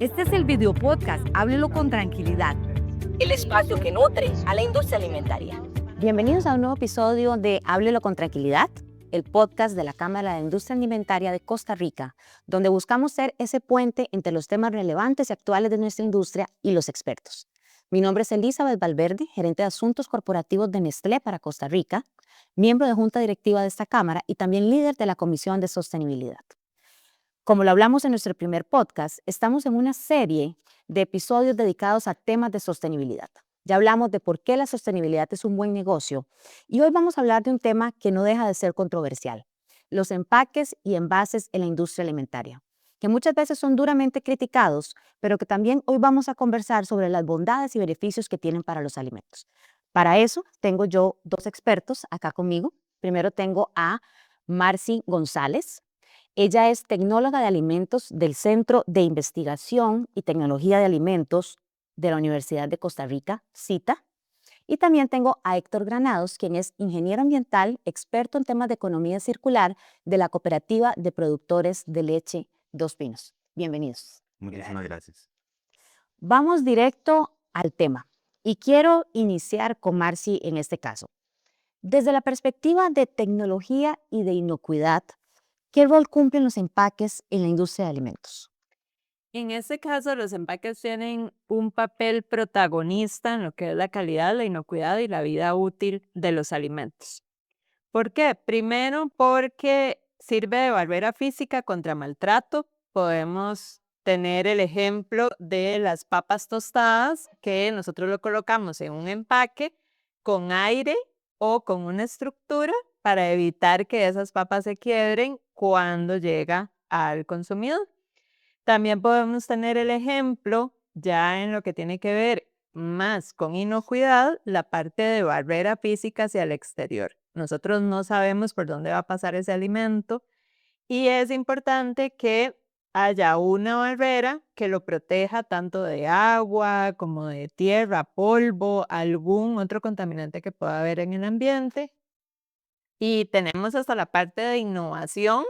Este es el video podcast Háblelo con tranquilidad, el espacio que nutre a la industria alimentaria. Bienvenidos a un nuevo episodio de Háblelo con tranquilidad, el podcast de la Cámara de Industria Alimentaria de Costa Rica, donde buscamos ser ese puente entre los temas relevantes y actuales de nuestra industria y los expertos. Mi nombre es Elizabeth Valverde, gerente de Asuntos Corporativos de Nestlé para Costa Rica, miembro de Junta Directiva de esta Cámara y también líder de la Comisión de Sostenibilidad. Como lo hablamos en nuestro primer podcast, estamos en una serie de episodios dedicados a temas de sostenibilidad. Ya hablamos de por qué la sostenibilidad es un buen negocio y hoy vamos a hablar de un tema que no deja de ser controversial, los empaques y envases en la industria alimentaria, que muchas veces son duramente criticados, pero que también hoy vamos a conversar sobre las bondades y beneficios que tienen para los alimentos. Para eso tengo yo dos expertos acá conmigo. Primero tengo a Marcy González. Ella es tecnóloga de alimentos del Centro de Investigación y Tecnología de Alimentos de la Universidad de Costa Rica, CITA. Y también tengo a Héctor Granados, quien es ingeniero ambiental, experto en temas de economía circular de la Cooperativa de Productores de Leche Dos Pinos. Bienvenidos. Muchísimas gracias. Vamos directo al tema. Y quiero iniciar con Marcy en este caso. Desde la perspectiva de tecnología y de inocuidad, ¿qué rol cumplen los empaques en la industria de alimentos? En este caso, los empaques tienen un papel protagonista en lo que es la calidad, la inocuidad y la vida útil de los alimentos. ¿Por qué? Primero, porque sirve de barrera física contra maltrato. Podemos tener el ejemplo de las papas tostadas, que nosotros lo colocamos en un empaque con aire o con una estructura para evitar que esas papas se quiebren cuando llega al consumidor. También podemos tener el ejemplo, ya en lo que tiene que ver más con inocuidad, la parte de barrera física hacia el exterior. Nosotros no sabemos por dónde va a pasar ese alimento y es importante que haya una barrera que lo proteja tanto de agua como de tierra, polvo, algún otro contaminante que pueda haber en el ambiente. Y tenemos hasta la parte de innovación,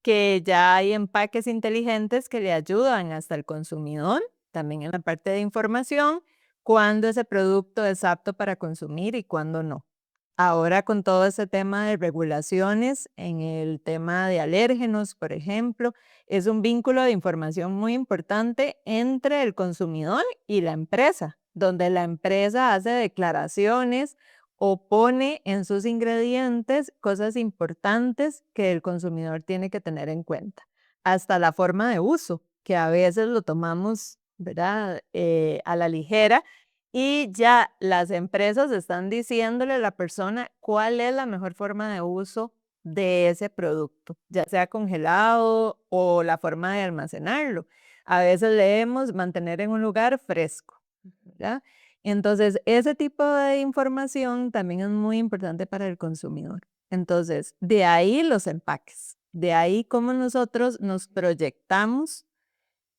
que ya hay empaques inteligentes que le ayudan hasta el consumidor, también en la parte de información, cuándo ese producto es apto para consumir y cuándo no. Ahora con todo ese tema de regulaciones, en el tema de alérgenos, por ejemplo, es un vínculo de información muy importante entre el consumidor y la empresa, donde la empresa hace declaraciones o pone en sus ingredientes cosas importantes que el consumidor tiene que tener en cuenta. Hasta la forma de uso, que a veces lo tomamos, ¿verdad? A la ligera y ya las empresas están diciéndole a la persona cuál es la mejor forma de uso de ese producto, ya sea congelado o la forma de almacenarlo. A veces leemos mantener en un lugar fresco, ¿verdad? Entonces, ese tipo de información también es muy importante para el consumidor. Entonces, de ahí los empaques, de ahí cómo nosotros nos proyectamos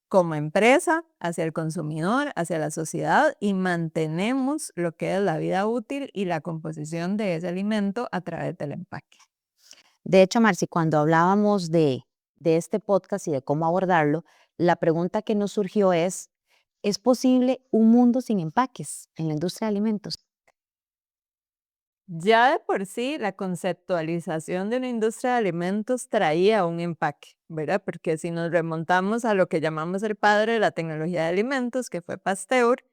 como empresa hacia el consumidor, hacia la sociedad y mantenemos lo que es la vida útil y la composición de ese alimento a través del empaque. De hecho, Marcy, cuando hablábamos de este podcast y de cómo abordarlo, la pregunta que nos surgió ¿es posible un mundo sin empaques en la industria de alimentos? Ya de por sí, la conceptualización de una industria de alimentos traía un empaque, ¿verdad? Porque si nos remontamos a lo que llamamos el padre de la tecnología de alimentos, que fue Pasteur,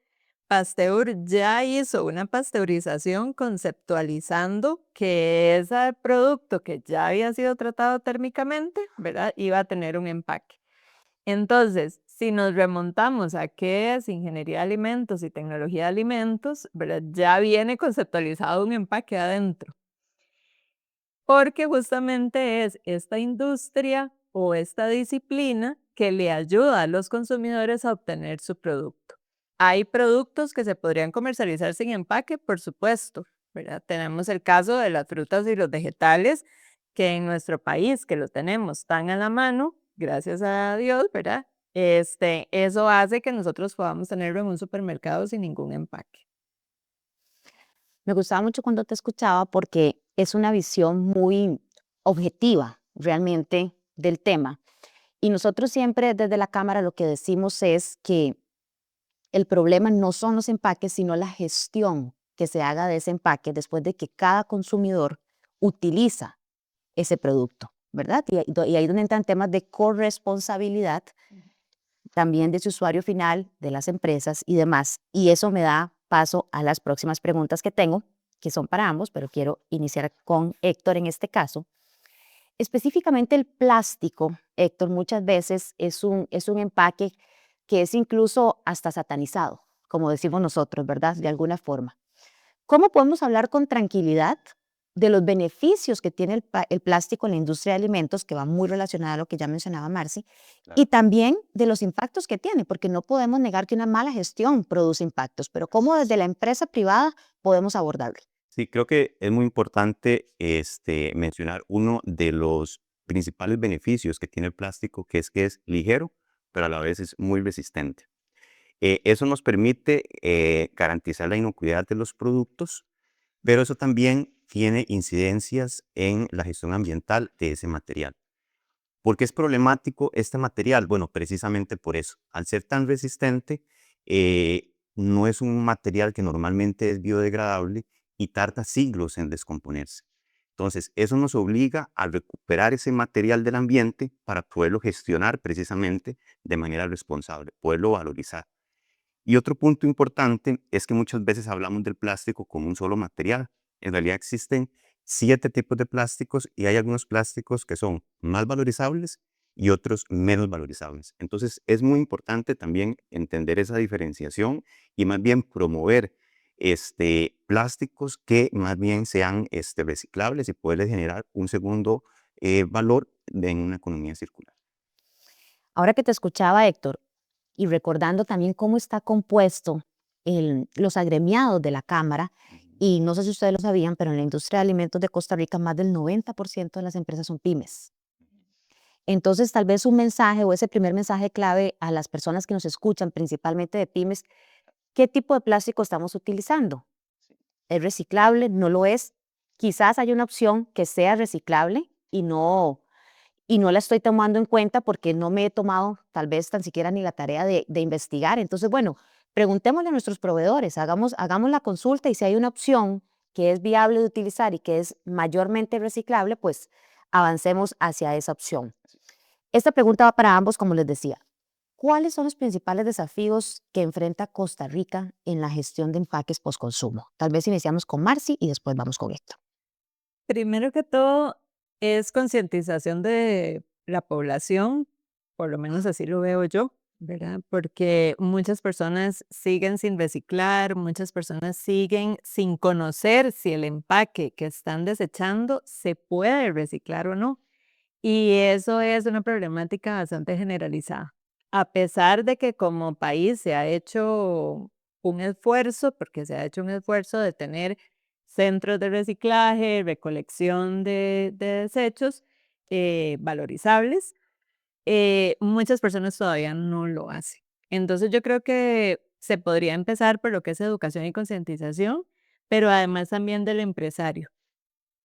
Pasteur ya hizo una pasteurización conceptualizando que ese producto que ya había sido tratado térmicamente, ¿verdad? Iba a tener un empaque. Entonces, si nos remontamos a qué es ingeniería de alimentos y tecnología de alimentos, ¿verdad? Ya viene conceptualizado un empaque adentro, porque justamente es esta industria o esta disciplina que le ayuda a los consumidores a obtener su producto. Hay productos que se podrían comercializar sin empaque, por supuesto, ¿verdad? Tenemos el caso de las frutas y los vegetales, que en nuestro país, que lo tenemos tan a la mano, gracias a Dios, ¿verdad? Eso hace que nosotros podamos tenerlo en un supermercado sin ningún empaque. Me gustaba mucho cuando te escuchaba porque es una visión muy objetiva realmente del tema. Y nosotros siempre desde la Cámara lo que decimos es que el problema no son los empaques, sino la gestión que se haga de ese empaque después de que cada consumidor utiliza ese producto, ¿verdad? Y ahí es donde entran temas de corresponsabilidad también de su usuario final, de las empresas y demás. Y eso me da paso a las próximas preguntas que tengo, que son para ambos, pero quiero iniciar con Héctor en este caso. Específicamente el plástico, Héctor, muchas veces es un empaque que es incluso hasta satanizado, como decimos nosotros, ¿verdad? De alguna forma. ¿Cómo podemos hablar con tranquilidad de los beneficios que tiene el plástico en la industria de alimentos, que va muy relacionada a lo que ya mencionaba Marci, y también de los impactos que tiene, porque no podemos negar que una mala gestión produce impactos, pero cómo desde la empresa privada podemos abordarlo? Sí, creo que es muy importante mencionar uno de los principales beneficios que tiene el plástico, que es ligero, pero a la vez es muy resistente. Eso nos permite garantizar la inocuidad de los productos, pero eso también tiene incidencias en la gestión ambiental de ese material. ¿Por qué es problemático este material? Bueno, precisamente por eso. Al ser tan resistente, no es un material que normalmente es biodegradable y tarda siglos en descomponerse. Entonces, eso nos obliga a recuperar ese material del ambiente para poderlo gestionar precisamente de manera responsable, poderlo valorizar. Y otro punto importante es que muchas veces hablamos del plástico como un solo material. En realidad existen 7 tipos de plásticos y hay algunos plásticos que son más valorizables y otros menos valorizables. Entonces es muy importante también entender esa diferenciación y más bien promover plásticos que más bien sean reciclables y poderles generar un segundo valor en una economía circular. Ahora que te escuchaba, Héctor, y recordando también cómo está compuesto los agremiados de la Cámara, y no sé si ustedes lo sabían, pero en la industria de alimentos de Costa Rica más del 90% de las empresas son pymes. Entonces, tal vez un mensaje o ese primer mensaje clave a las personas que nos escuchan, principalmente de pymes, ¿qué tipo de plástico estamos utilizando? ¿Es reciclable? ¿No lo es? Quizás haya una opción que sea reciclable y no la estoy tomando en cuenta porque no me he tomado tal vez tan siquiera ni la tarea de investigar. Entonces, bueno, preguntémosle a nuestros proveedores, hagamos la consulta y si hay una opción que es viable de utilizar y que es mayormente reciclable, pues avancemos hacia esa opción. Esta pregunta va para ambos, como les decía. ¿Cuáles son los principales desafíos que enfrenta Costa Rica en la gestión de empaques postconsumo? Tal vez iniciamos con Marci y después vamos con Héctor. Primero que todo, es concientización de la población, por lo menos así lo veo yo, ¿verdad? Porque muchas personas siguen sin reciclar, muchas personas siguen sin conocer si el empaque que están desechando se puede reciclar o no. Y eso es una problemática bastante generalizada. A pesar de que como país se ha hecho un esfuerzo, porque se ha hecho un esfuerzo de tener centros de reciclaje, recolección de desechos valorizables, muchas personas todavía no lo hacen. Entonces yo creo que se podría empezar por lo que es educación y concientización, pero además también del empresario.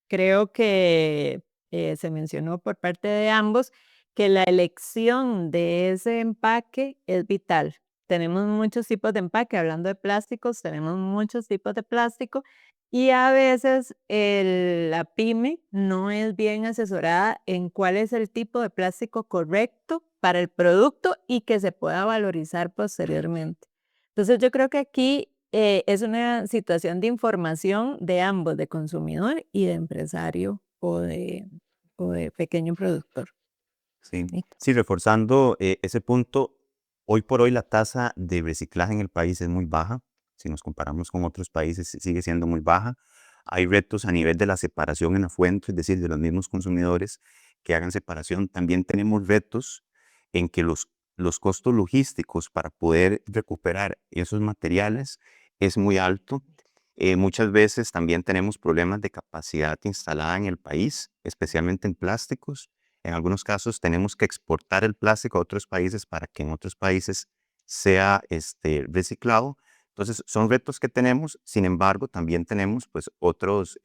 Creo que se mencionó por parte de ambos que la elección de ese empaque es vital. Tenemos muchos tipos de empaque, hablando de plásticos, tenemos muchos tipos de plástico y a veces la pyme no es bien asesorada en cuál es el tipo de plástico correcto para el producto y que se pueda valorizar posteriormente. Entonces yo creo que aquí es una situación de información de ambos, de consumidor y de empresario o de pequeño productor. Sí, Héctor. sí, reforzando ese punto, hoy por hoy la tasa de reciclaje en el país es muy baja. Si nos comparamos con otros países, sigue siendo muy baja. Hay retos a nivel de la separación en la fuente, es decir, de los mismos consumidores que hagan separación. También tenemos retos en que los costos logísticos para poder recuperar esos materiales es muy alto. Muchas veces también tenemos problemas de capacidad instalada en el país, especialmente en plásticos. En algunos casos tenemos que exportar el plástico a otros países para que en otros países sea reciclado. Entonces, son retos que tenemos, sin embargo, también tenemos pues otros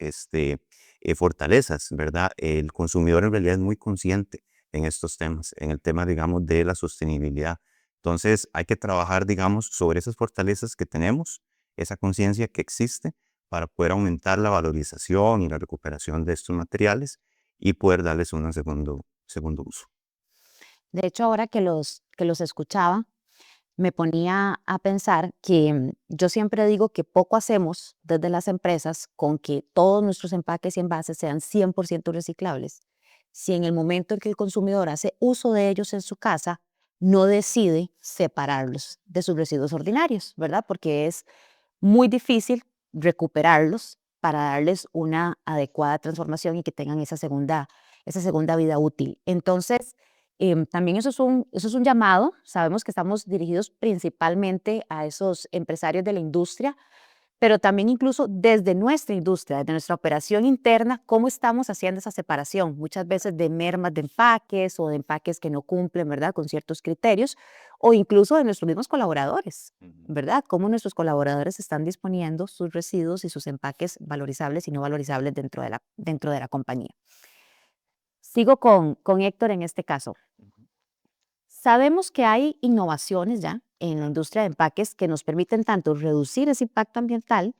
fortalezas, ¿verdad? El consumidor en realidad es muy consciente en estos temas, en el tema, digamos, de la sostenibilidad. Entonces, hay que trabajar, digamos, sobre esas fortalezas que tenemos, esa conciencia que existe para poder aumentar la valorización y la recuperación de estos materiales y poder darles un segundo uso. De hecho, ahora que los escuchaba, me ponía a pensar que yo siempre digo que poco hacemos desde las empresas con que todos nuestros empaques y envases sean 100% reciclables. Si en el momento en que el consumidor hace uso de ellos en su casa, no decide separarlos de sus residuos ordinarios, ¿verdad? Porque es muy difícil recuperarlos para darles una adecuada transformación y que tengan esa segunda vida útil. Entonces, también eso es un llamado. Sabemos que estamos dirigidos principalmente a esos empresarios de la industria, pero también incluso desde nuestra industria, desde nuestra operación interna, cómo estamos haciendo esa separación, muchas veces de mermas de empaques o de empaques que no cumplen, ¿verdad?, con ciertos criterios, o incluso de nuestros mismos colaboradores, ¿verdad? Cómo nuestros colaboradores están disponiendo sus residuos y sus empaques valorizables y no valorizables dentro de la compañía. Sigo con Héctor en este caso. Sabemos que hay innovaciones ya en la industria de empaques que nos permiten tanto reducir ese impacto ambiental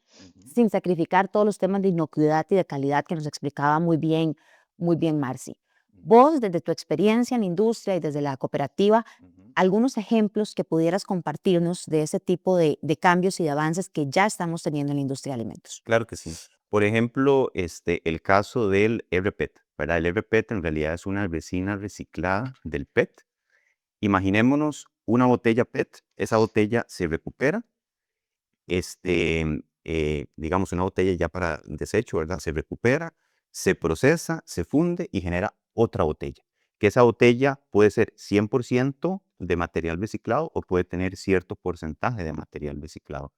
sin sacrificar todos los temas de inocuidad y de calidad que nos explicaba muy bien Marci. Vos, desde tu experiencia en la industria y desde la cooperativa, algunos ejemplos que pudieras compartirnos de ese tipo de cambios y de avances que ya estamos teniendo en la industria de alimentos. Claro que sí. Por ejemplo, el caso del RPET, ¿verdad? El RPET en realidad es una resina reciclada del PET. Imaginémonos una botella PET, esa botella se recupera, digamos una botella ya para desecho, ¿verdad? Se recupera, se procesa, se funde y genera otra botella. Que esa botella puede ser 100% de material reciclado o puede tener cierto porcentaje de material reciclado.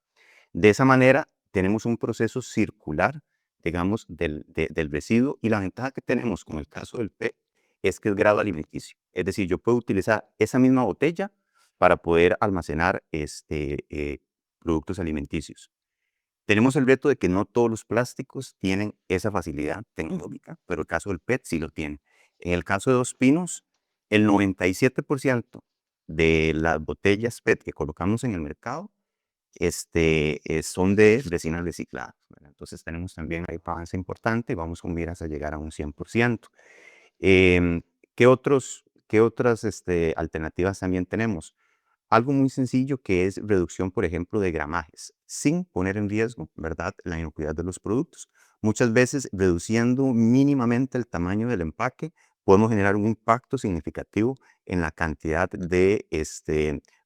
De esa manera tenemos un proceso circular, digamos, del residuo, y la ventaja que tenemos con el caso del PET es que es grado alimenticio. Es decir, yo puedo utilizar esa misma botella para poder almacenar productos alimenticios. Tenemos el reto de que no todos los plásticos tienen esa facilidad tecnológica, pero el caso del PET sí lo tiene. En el caso de Dos Pinos, el 97% de las botellas PET que colocamos en el mercado son de resinas recicladas, ¿verdad? Entonces tenemos también ahí un avance importante y vamos con miras a llegar a un 100%. Em, qué otras alternativas también tenemos? Algo muy sencillo que es reducción, por ejemplo, de gramajes, sin poner en riesgo, ¿verdad?, la inocuidad de los productos. Muchas veces, reduciendo mínimamente el tamaño del empaque, podemos generar un impacto significativo en la cantidad de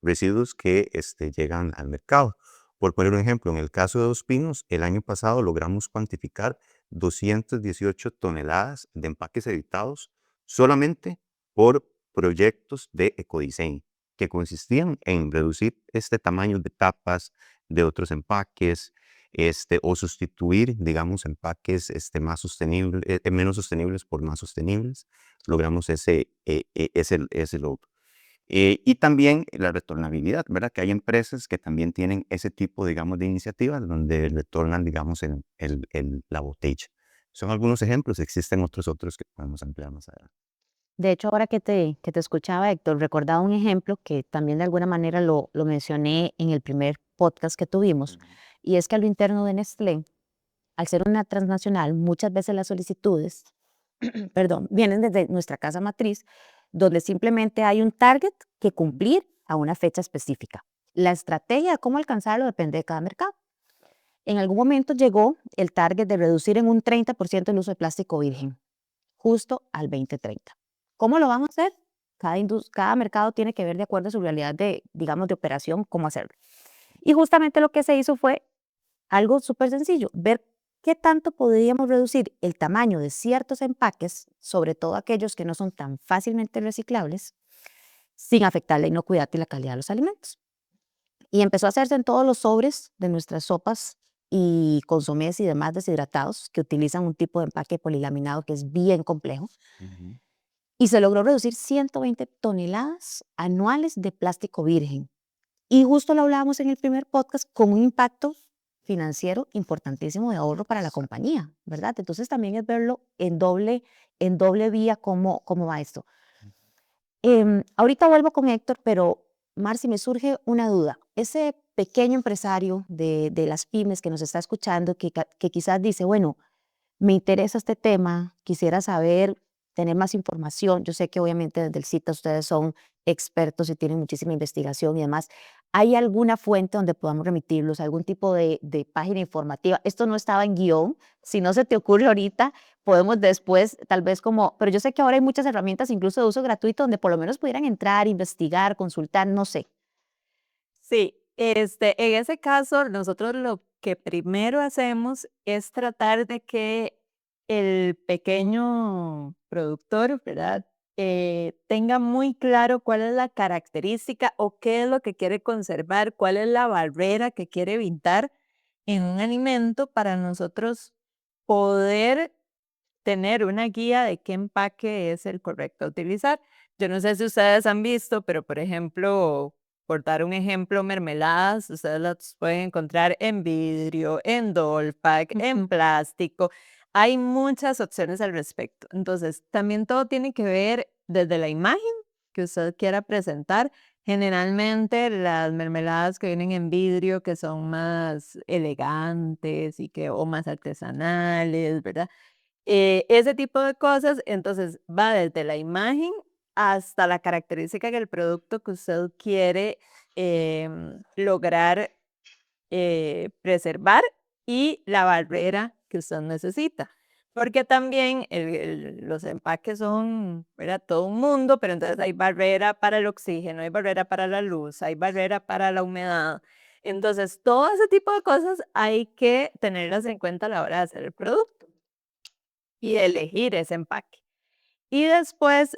residuos que llegan al mercado. Por poner un ejemplo, en el caso de Dos Pinos, el año pasado logramos cuantificar 218 toneladas de empaques evitados solamente por proyectos de ecodiseño, que consistían en reducir este tamaño de tapas de otros empaques, o sustituir, digamos, empaques más sostenibles, menos sostenibles por más sostenibles. Logramos ese logro. Y también la retornabilidad, ¿verdad? Que hay empresas que también tienen ese tipo, digamos, de iniciativas donde retornan, digamos, la botella. Son algunos ejemplos, existen otros que podemos ampliar más adelante. De hecho, ahora que te escuchaba, Héctor, recordaba un ejemplo que también de alguna manera lo mencioné en el primer podcast que tuvimos, y es que a lo interno de Nestlé, al ser una transnacional, muchas veces las solicitudes, perdón, vienen desde nuestra casa matriz, donde simplemente hay un target que cumplir a una fecha específica. La estrategia de cómo alcanzarlo depende de cada mercado. En algún momento llegó el target de reducir en un 30% el uso de plástico virgen, justo al 2030. ¿Cómo lo vamos a hacer? Cada mercado tiene que ver de acuerdo a su realidad de, digamos, de operación, cómo hacerlo. Y justamente lo que se hizo fue algo súper sencillo, ver qué tanto podríamos reducir el tamaño de ciertos empaques, sobre todo aquellos que no son tan fácilmente reciclables, sin afectar la inocuidad y la calidad de los alimentos. Y empezó a hacerse en todos los sobres de nuestras sopas y consomés y demás deshidratados que utilizan un tipo de empaque polilaminado que es bien complejo. Y se logró reducir 120 toneladas anuales de plástico virgen. Y justo lo hablábamos en el primer podcast con un impacto financiero importantísimo de ahorro para la compañía, ¿verdad? Entonces también es verlo en doble vía cómo va esto. Ahorita vuelvo con Héctor, pero Marci, me surge una duda. Ese pequeño empresario de las pymes que nos está escuchando, que quizás dice, bueno, me interesa este tema, quisiera saber, tener más información. Yo sé que obviamente desde el CITA ustedes son expertos y tienen muchísima investigación y demás. ¿Hay alguna fuente donde podamos remitirlos, algún tipo de página informativa? Esto no estaba en guión. Si no se te ocurre ahorita, podemos después, tal vez como, pero yo sé que ahora hay muchas herramientas, incluso de uso gratuito, donde por lo menos pudieran entrar, investigar, consultar, no sé. Sí, en ese caso, nosotros lo que primero hacemos es tratar de que el pequeño productor, ¿verdad? Tenga muy claro cuál es la característica o qué es lo que quiere conservar, cuál es la barrera que quiere evitar en un alimento para nosotros poder tener una guía de qué empaque es el correcto a utilizar. Yo no sé si ustedes han visto, pero por ejemplo, por dar un ejemplo, mermeladas, ustedes las pueden encontrar en vidrio, en Dollpack, en Ujú. plástico. Hay muchas opciones al respecto. Entonces, también todo tiene que ver desde la imagen que usted quiera presentar. Generalmente las mermeladas que vienen en vidrio, que son más elegantes y que, o más artesanales, ¿verdad? Ese tipo de cosas, entonces va desde la imagen hasta la característica del producto que usted quiere lograr preservar y la barrera que usted necesita. Porque también los empaques son, ¿verdad? Todo un mundo, pero entonces hay barrera para el oxígeno, hay barrera para la luz, hay barrera para la humedad. Entonces, todo ese tipo de cosas hay que tenerlas en cuenta a la hora de hacer el producto y elegir ese empaque. Y después,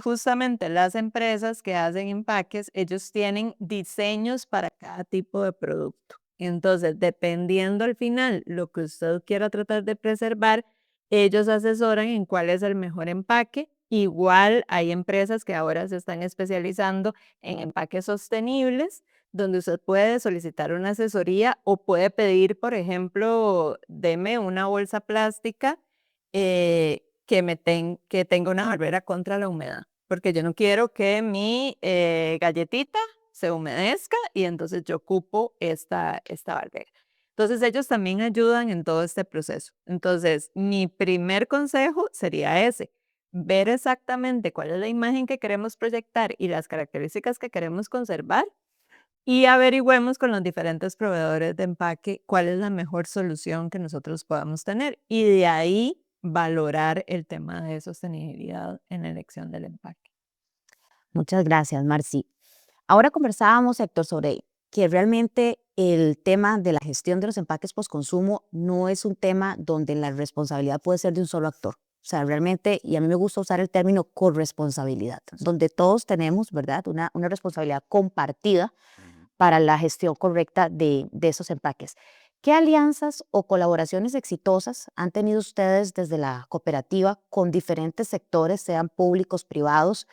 justamente las empresas que hacen empaques, ellos tienen diseños para cada tipo de producto. Entonces, dependiendo al final lo que usted quiera tratar de preservar, ellos asesoran en cuál es el mejor empaque. Igual hay empresas que ahora se están especializando en empaques sostenibles, donde usted puede solicitar una asesoría o puede pedir, por ejemplo, deme una bolsa plástica que tenga una barrera contra la humedad, porque yo no quiero que mi galletita se humedezca y entonces yo ocupo esta barrera. Entonces ellos también ayudan en todo este proceso. Entonces, mi primer consejo sería ese, ver exactamente cuál es la imagen que queremos proyectar y las características que queremos conservar y averigüemos con los diferentes proveedores de empaque cuál es la mejor solución que nosotros podamos tener. Y de ahí valorar el tema de sostenibilidad en la elección del empaque. Muchas gracias, Marci. Ahora conversábamos, Héctor, sobre que realmente el tema de la gestión de los empaques postconsumo no es un tema donde la responsabilidad puede ser de un solo actor. O sea, realmente, y a mí me gusta usar el término corresponsabilidad, donde todos tenemos, ¿verdad?, una responsabilidad compartida para la gestión correcta de esos empaques. ¿Qué alianzas o colaboraciones exitosas han tenido ustedes desde la cooperativa con diferentes sectores, sean públicos, privados,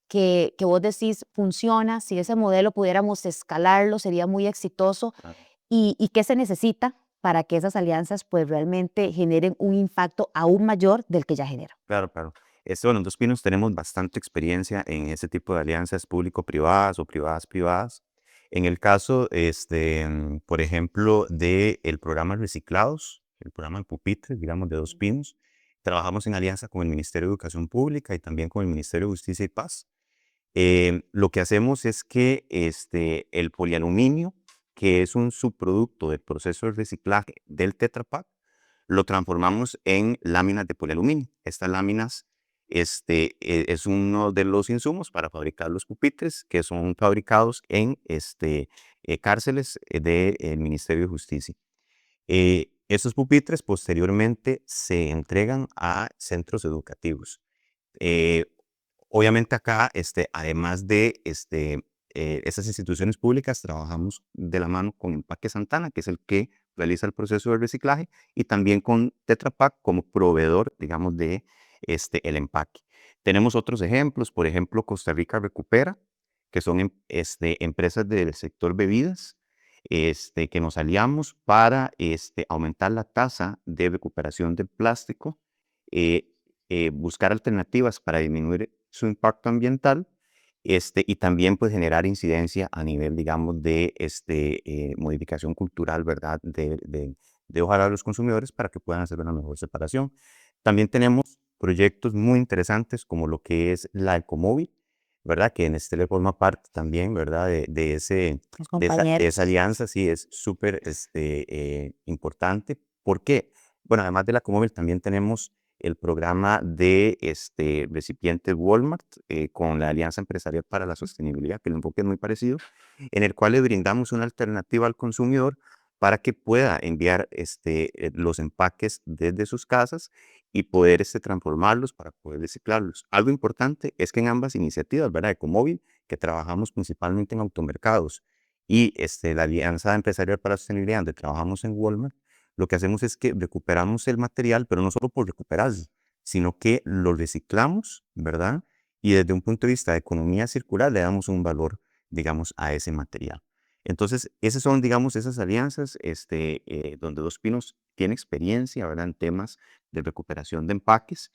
que vos decís funciona, si ese modelo pudiéramos escalarlo, sería muy exitoso? Claro, ¿Y qué se necesita para que esas alianzas pues realmente generen un impacto aún mayor del que ya generan? claro, claro. Bueno, en Dos Pinos tenemos bastante experiencia en ese tipo de alianzas público-privadas o privadas-privadas. En el caso, por ejemplo, del programa Reciclados, el programa de pupitres, digamos, de Dos Pinos, trabajamos en alianza con el Ministerio de Educación Pública y también con el Ministerio de Justicia y Paz. Lo que hacemos es que el polialuminio, que es un subproducto del proceso de reciclaje del Tetra Pak, lo transformamos en láminas de polialuminio. Estas láminas es uno de los insumos para fabricar los pupitres que son fabricados en cárceles del Ministerio de Justicia. Estos pupitres posteriormente se entregan a centros educativos. Eh, Obviamente acá, además de estas instituciones públicas, trabajamos de la mano con Empaque Santana, que es el que realiza el proceso de reciclaje, y también con Tetra Pak como proveedor, digamos, de el empaque. Tenemos otros ejemplos, por ejemplo, Costa Rica Recupera, que son empresas del sector bebidas, que nos aliamos para aumentar la tasa de recuperación del plástico, buscar alternativas para disminuir su impacto ambiental y también pues generar incidencia a nivel, digamos, de modificación cultural, ¿verdad? De ojalá a los consumidores para que puedan hacer una mejor separación. También tenemos proyectos muy interesantes como lo que es la Ecomóvil, ¿verdad? Que en le forma parte también, ¿verdad? Los De esa compañeros. alianza, sí, es súper importante. ¿Por qué? Bueno, además de la Ecomóvil también tenemos el programa de recipientes Walmart con la Alianza Empresarial para la Sostenibilidad, que el enfoque es muy parecido, en el cual le brindamos una alternativa al consumidor para que pueda enviar los empaques desde sus casas y poder transformarlos para poder reciclarlos. Algo importante es que en ambas iniciativas, ¿verdad? Ecomóvil, que trabajamos principalmente en automercados, y la Alianza Empresarial para la Sostenibilidad, donde trabajamos en Walmart, lo que hacemos es que recuperamos el material, pero no solo por recuperarlo, sino que lo reciclamos, ¿verdad? Y desde un punto de vista de economía circular le damos un valor, digamos, a ese material. Entonces, esas son, digamos, esas alianzas donde Dos Pinos tiene experiencia, ¿verdad? En temas de recuperación de empaques.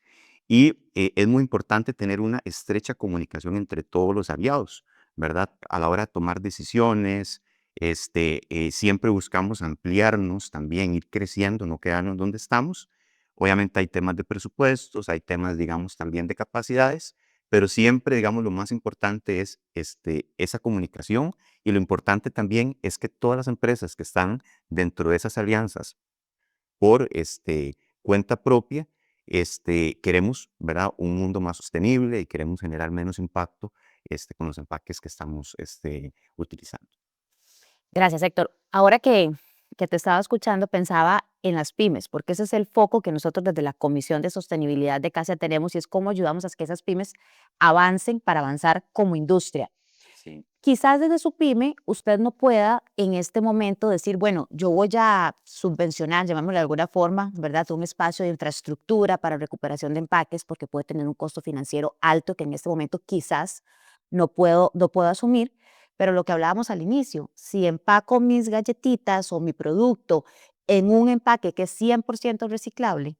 Y es muy importante tener una estrecha comunicación entre todos los aliados, ¿verdad? A la hora de tomar decisiones, siempre buscamos ampliarnos también, ir creciendo, no quedarnos donde estamos. Obviamente hay temas de presupuestos, hay temas, digamos, también de capacidades, pero siempre, digamos, lo más importante es esa comunicación, y lo importante también es que todas las empresas que están dentro de esas alianzas por cuenta propia, queremos, ¿verdad? Un mundo más sostenible y queremos generar menos impacto con los empaques que estamos utilizando. Gracias, Héctor. Ahora que te estaba escuchando, pensaba en las pymes, porque ese es el foco que nosotros desde la Comisión de Sostenibilidad de CASIA tenemos, y es cómo ayudamos a que esas pymes avancen para avanzar como industria. Sí. Quizás desde su pyme usted no pueda en este momento decir, bueno, yo voy a subvencionar, llamémoslo de alguna forma, ¿verdad? Un espacio de infraestructura para recuperación de empaques, porque puede tener un costo financiero alto que en este momento quizás no puedo asumir. Pero lo que hablábamos al inicio, si empaco mis galletitas o mi producto en un empaque que es 100% reciclable,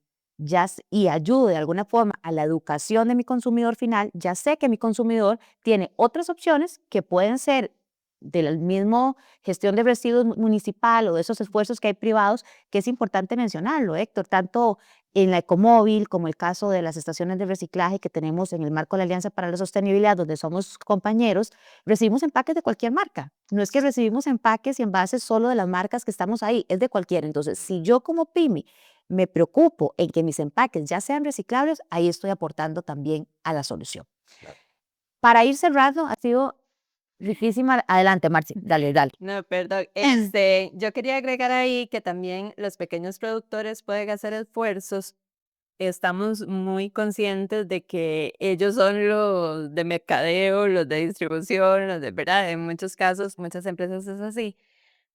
y ayudo de alguna forma a la educación de mi consumidor final, ya sé que mi consumidor tiene otras opciones que pueden ser de la misma gestión de residuos municipal o de esos esfuerzos que hay privados, que es importante mencionarlo, Héctor, tanto en la Ecomóvil como el caso de las estaciones de reciclaje que tenemos en el marco de la Alianza para la Sostenibilidad, donde somos compañeros, recibimos empaques de cualquier marca. No es que recibimos empaques y envases solo de las marcas que estamos ahí, es de cualquiera. Entonces, si yo como pyme me preocupo en que mis empaques ya sean reciclables, ahí estoy aportando también a la solución. Claro. Para ir cerrando, ha sido riquísima. Adelante, Marci, dale, dale. No, perdón. Yo quería agregar ahí que también los pequeños productores pueden hacer esfuerzos. Estamos muy conscientes de que ellos son los de mercadeo, los de distribución, los de verdad. En muchos casos, muchas empresas es así.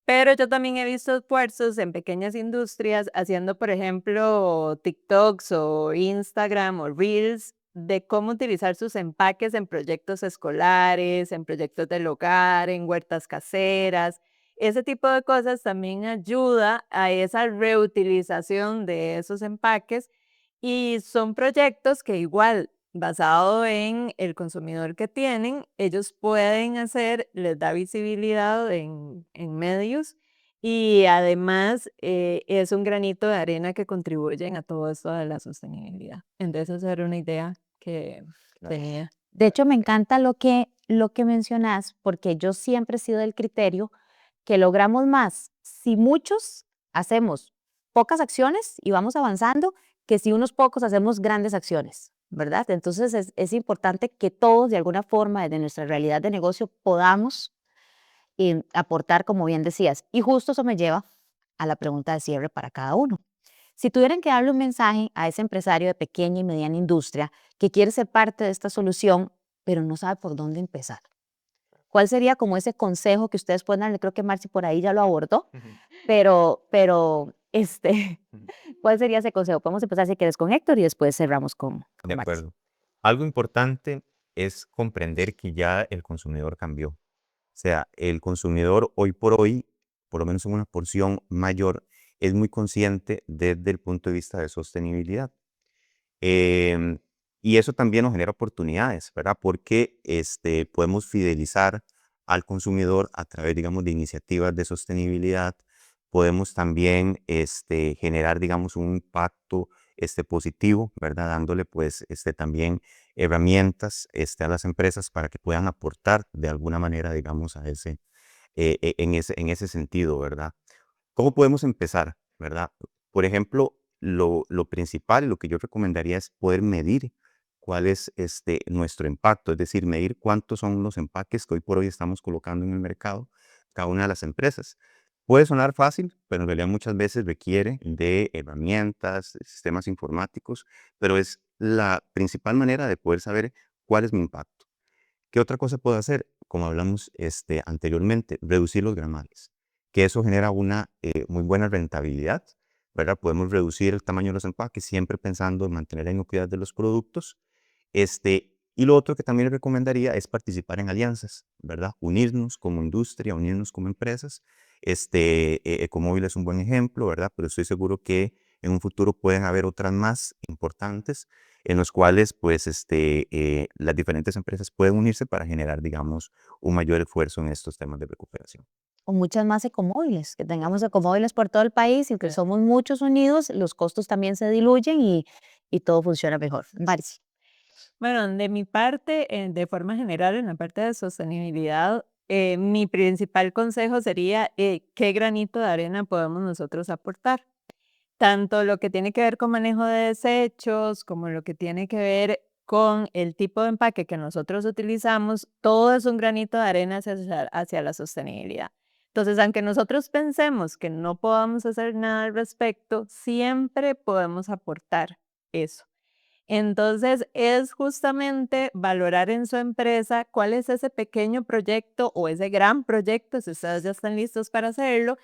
Pero yo también he visto esfuerzos en pequeñas industrias haciendo, por ejemplo, TikToks o Instagram o Reels de cómo utilizar sus empaques en proyectos escolares, en proyectos del hogar, en huertas caseras. Ese tipo de cosas también ayuda a esa reutilización de esos empaques, y son proyectos que igual, basado en el consumidor que tienen, ellos pueden hacer, les da visibilidad en medios, y además es un granito de arena que contribuyen a todo esto de la sostenibilidad. Entonces, esa era una idea que tenía. De hecho, me encanta lo que mencionas, porque yo siempre he sido del criterio que logramos más si muchos hacemos pocas acciones y vamos avanzando, que si unos pocos hacemos grandes acciones, ¿verdad? Entonces es importante que todos de alguna forma desde nuestra realidad de negocio podamos aportar, como bien decías. Y justo eso me lleva a la pregunta de cierre para cada uno. Si tuvieran que darle un mensaje a ese empresario de pequeña y mediana industria que quiere ser parte de esta solución, pero no sabe por dónde empezar, ¿cuál sería como ese consejo que ustedes pueden darle? Creo que Marci por ahí ya lo abordó, pero ¿cuál sería ese consejo? Podemos empezar si quieres con Héctor y después cerramos con De Marci. acuerdo. Algo importante es comprender que ya el consumidor cambió. O sea, el consumidor hoy por hoy, por lo menos en una porción mayor, es muy consciente desde el punto de vista de sostenibilidad. Em, Y eso también nos genera oportunidades, ¿verdad? Porque podemos fidelizar al consumidor a través, digamos, de iniciativas de sostenibilidad. Podemos también generar, digamos, un impacto positivo, ¿verdad? Dándole, pues, también herramientas a las empresas para que puedan aportar de alguna manera, digamos, a en ese sentido, ¿verdad? ¿Cómo podemos empezar, verdad? Por ejemplo, lo principal y lo que yo recomendaría es poder medir cuál es nuestro impacto, es decir, medir cuántos son los empaques que hoy por hoy estamos colocando en el mercado, cada una de las empresas. Puede sonar fácil, pero en realidad muchas veces requiere de herramientas, de sistemas informáticos, pero es la principal manera de poder saber cuál es mi impacto. ¿Qué otra cosa puedo hacer? Como hablamos anteriormente, reducir los gramales, que eso genera una muy buena rentabilidad, ¿verdad? Podemos reducir el tamaño de los empaques siempre pensando en mantener la inocuidad de los productos. Y lo otro que también recomendaría es participar en alianzas, ¿verdad? Unirnos como industria, unirnos como empresas. Ecomóvil es un buen ejemplo, ¿verdad? Pero estoy seguro que en un futuro pueden haber otras más importantes en los cuales, pues, las diferentes empresas pueden unirse para generar, digamos, un mayor esfuerzo en estos temas de recuperación. O muchas más ecomóviles, que tengamos ecomóviles por todo el país y que somos muchos unidos, los costos también se diluyen y todo funciona mejor. Marci. Bueno, de mi parte, de forma general, en la parte de sostenibilidad, mi principal consejo sería qué granito de arena podemos nosotros aportar. Tanto lo que tiene que ver con manejo de desechos, como lo que tiene que ver con el tipo de empaque que nosotros utilizamos, todo es un granito de arena hacia la sostenibilidad. Entonces, aunque nosotros pensemos que no podamos hacer nada al respecto, siempre podemos aportar eso. Entonces, es justamente valorar en su empresa cuál es ese pequeño proyecto o ese gran proyecto, si ustedes ya están listos para hacerlo,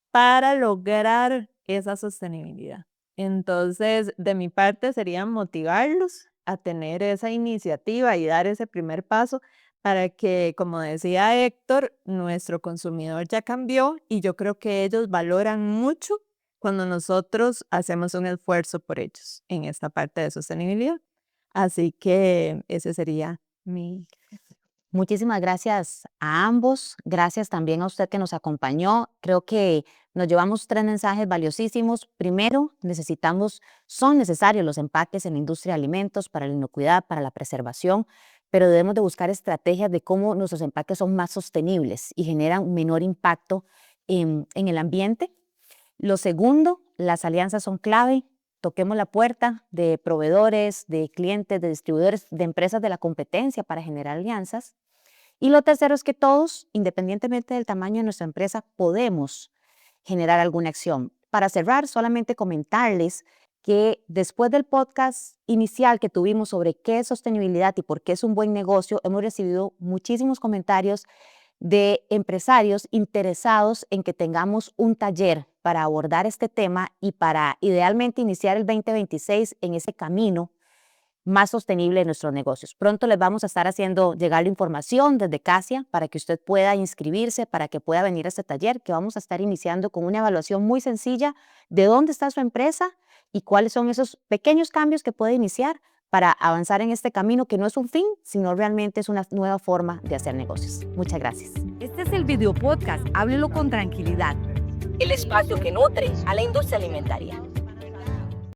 para lograr esa sostenibilidad. Entonces, de mi parte sería motivarlos a tener esa iniciativa y dar ese primer paso para que, como decía Héctor, nuestro consumidor ya cambió y yo creo que ellos valoran mucho cuando nosotros hacemos un esfuerzo por ellos en esta parte de sostenibilidad. Así que ese sería mi... Muchísimas gracias a ambos, gracias también a usted que nos acompañó. Creo que nos llevamos 3 mensajes valiosísimos. Primero, son necesarios los empaques en la industria de alimentos para la inocuidad, para la preservación, pero debemos de buscar estrategias de cómo nuestros empaques son más sostenibles y generan un menor impacto en el ambiente. Lo segundo, las alianzas son clave. Toquemos la puerta de proveedores, de clientes, de distribuidores, de empresas de la competencia para generar alianzas. Y lo tercero es que todos, independientemente del tamaño de nuestra empresa, podemos generar alguna acción. Para cerrar, solamente comentarles que después del podcast inicial que tuvimos sobre qué es sostenibilidad y por qué es un buen negocio, hemos recibido muchísimos comentarios de empresarios interesados en que tengamos un taller para abordar este tema y para idealmente iniciar el 2026 en ese camino más sostenible de nuestros negocios. Pronto les vamos a estar haciendo llegar la información desde CASIA para que usted pueda inscribirse, para que pueda venir a este taller que vamos a estar iniciando con una evaluación muy sencilla de dónde está su empresa y cuáles son esos pequeños cambios que puede iniciar para avanzar en este camino que no es un fin, sino realmente es una nueva forma de hacer negocios. Muchas gracias. Este es el video podcast, háblelo con tranquilidad. El espacio que nutre a la industria alimentaria.